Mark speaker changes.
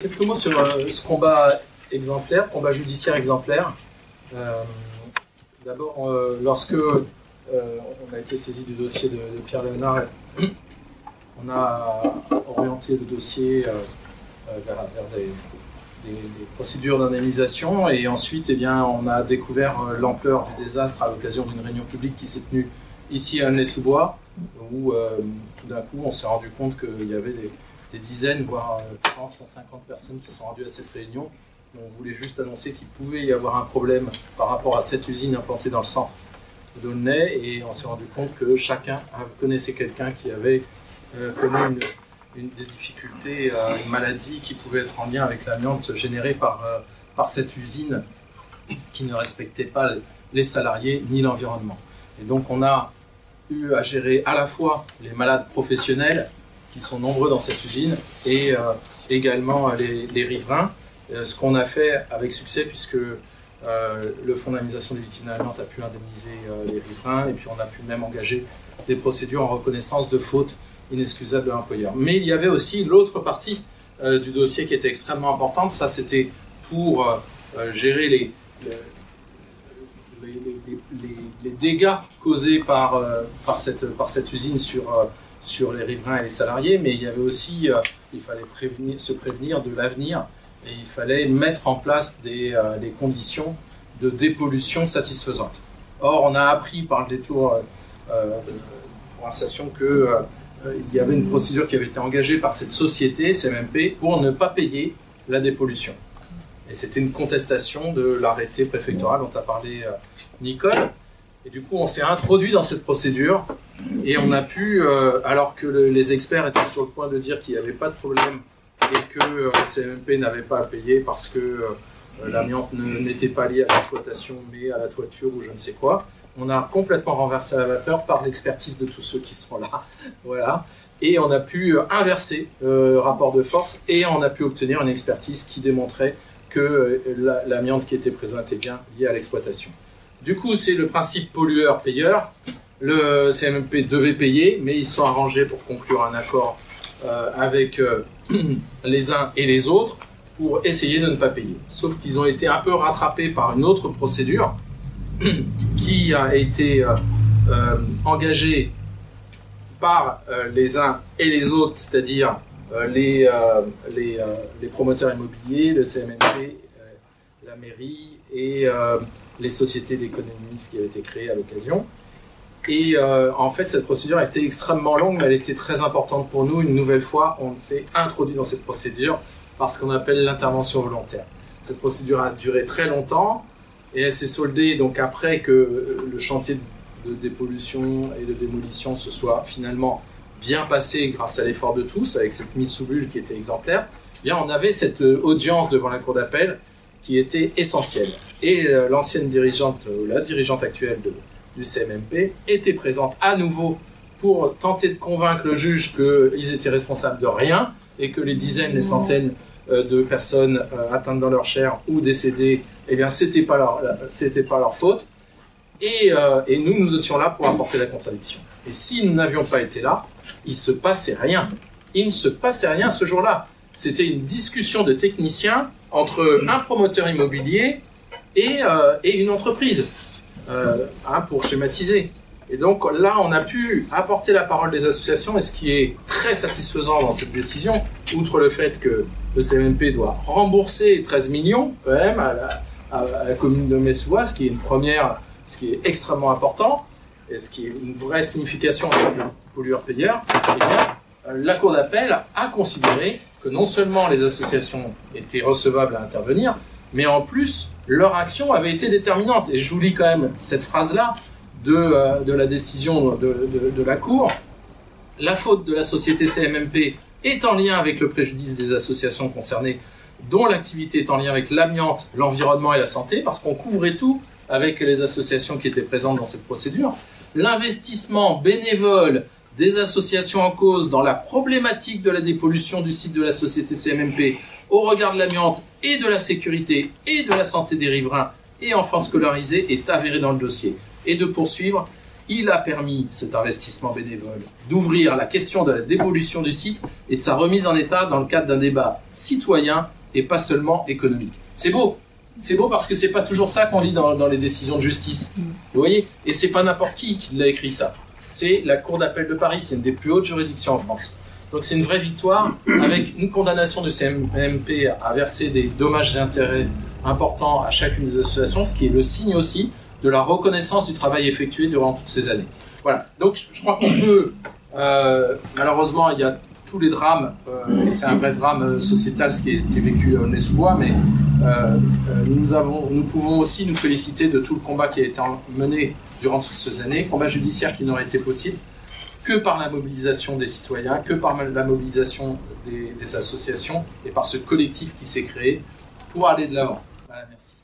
Speaker 1: Quelques mots sur ce combat exemplaire, combat judiciaire exemplaire. D'abord, lorsque on a été saisi du dossier de Pierre Léonard, on a orienté le dossier vers des procédures d'indemnisation, et ensuite, eh bien, on a découvert l'ampleur du désastre à l'occasion d'une réunion publique qui s'est tenue ici à Aulnay-sous-Bois, où tout d'un coup, on s'est rendu compte qu'il y avait des dizaines, voire 100, 150 personnes qui sont rendues à cette réunion. On voulait juste annoncer qu'il pouvait y avoir un problème par rapport à cette usine implantée dans le centre d'Aulnay, et on s'est rendu compte que chacun connaissait quelqu'un qui avait connu des difficultés, une maladie qui pouvait être en lien avec l'amiante générée par cette usine qui ne respectait pas les salariés ni l'environnement. Et donc on a eu à gérer à la fois les malades professionnels, qui sont nombreux dans cette usine, et également les riverains. Ce qu'on a fait avec succès, puisque le Fonds d'indemnisation des victimes de l'amiante a pu indemniser les riverains, et puis on a pu même engager des procédures en reconnaissance de faute inexcusable de l'employeur. Mais il y avait aussi l'autre partie du dossier qui était extrêmement importante. Ça, c'était pour gérer les dégâts causés par cette usine sur les riverains et les salariés, mais il y avait aussi, il fallait se prévenir de l'avenir, et il fallait mettre en place des conditions de dépollution satisfaisantes. Or, on a appris par le détour de conversation qu'il y avait une procédure qui avait été engagée par cette société, CMMP, pour ne pas payer la dépollution. Et c'était une contestation de l'arrêté préfectoral dont a parlé Nicole. Et du coup, on s'est introduit dans cette procédure, et on a pu, alors que les experts étaient sur le point de dire qu'il n'y avait pas de problème et que CMMP n'avait pas à payer parce que l'amiante n'était pas liée à l'exploitation mais à la toiture ou je ne sais quoi, on a complètement renversé la vapeur par l'expertise de tous ceux qui sont là. Voilà. Et on a pu inverser le rapport de force, et on a pu obtenir une expertise qui démontrait que l'amiante qui était présente était bien liée à l'exploitation. Du coup, c'est le principe pollueur-payeur. Le CMMP devait payer, mais ils se sont arrangés pour conclure un accord avec les uns et les autres pour essayer de ne pas payer. Sauf qu'ils ont été un peu rattrapés par une autre procédure qui a été engagée par les uns et les autres, c'est-à-dire les promoteurs immobiliers, le CMMP, la mairie et les sociétés d'économie mixte qui avaient été créées à l'occasion. Et en fait, cette procédure a été extrêmement longue, mais elle était très importante pour nous. Une nouvelle fois, on s'est introduit dans cette procédure par ce qu'on appelle l'intervention volontaire. Cette procédure a duré très longtemps, et elle s'est soldée donc après que le chantier de dépollution et de démolition se soit finalement bien passé grâce à l'effort de tous, avec cette mise sous bulle qui était exemplaire. Eh bien, on avait cette audience devant la cour d'appel qui était essentielle. Et l'ancienne dirigeante, la dirigeante actuelle du CMMP, était présente à nouveau pour tenter de convaincre le juge qu'ils étaient responsables de rien, et que les dizaines, les centaines de personnes atteintes dans leur chair ou décédées, eh bien, c'était pas leur faute. Et nous étions là pour apporter la contradiction. Et si nous n'avions pas été là, il ne se passait rien. Il ne se passait rien ce jour-là. C'était une discussion de techniciens entre un promoteur immobilier et une entreprise, pour schématiser. Et donc là, on a pu apporter la parole des associations, et ce qui est très satisfaisant dans cette décision, outre le fait que le CMMP doit rembourser 13 millions quand même à la commune de Aulnay-sous-Bois, ce qui est une première, ce qui est extrêmement important, et ce qui est une vraie signification de pollueur-payeur, eh bien, la Cour d'appel a considéré que non seulement les associations étaient recevables à intervenir, mais en plus, leur action avait été déterminante. Et je vous lis quand même cette phrase-là de la décision de la Cour. La faute de la société CMMP est en lien avec le préjudice des associations concernées, dont l'activité est en lien avec l'amiante, l'environnement et la santé, parce qu'on couvrait tout avec les associations qui étaient présentes dans cette procédure. L'investissement bénévole des associations en cause dans la problématique de la dépollution du site de la société CMMP au regard de l'amiante et de la sécurité et de la santé des riverains et enfants scolarisés est avéré dans le dossier. Et de poursuivre, il a permis, cet investissement bénévole, d'ouvrir la question de la dévolution du site et de sa remise en état dans le cadre d'un débat citoyen et pas seulement économique. C'est beau. C'est beau parce que c'est pas toujours ça qu'on lit dans les décisions de justice. Vous voyez? Et c'est pas n'importe qui l'a écrit ça. C'est la Cour d'appel de Paris, c'est une des plus hautes juridictions en France. Donc c'est une vraie victoire avec une condamnation du CMP à verser des dommages et intérêts importants à chacune des associations, ce qui est le signe aussi de la reconnaissance du travail effectué durant toutes ces années. Voilà, donc je crois qu'on peut, malheureusement il y a tous les drames, et c'est un vrai drame sociétal ce qui a été vécu à Aulnay-sous-Bois, mais nous pouvons aussi nous féliciter de tout le combat qui a été mené durant toutes ces années, combat judiciaire qui n'aurait été possible que par la mobilisation des citoyens, que par la mobilisation des associations et par ce collectif qui s'est créé pour aller de l'avant. Voilà, merci.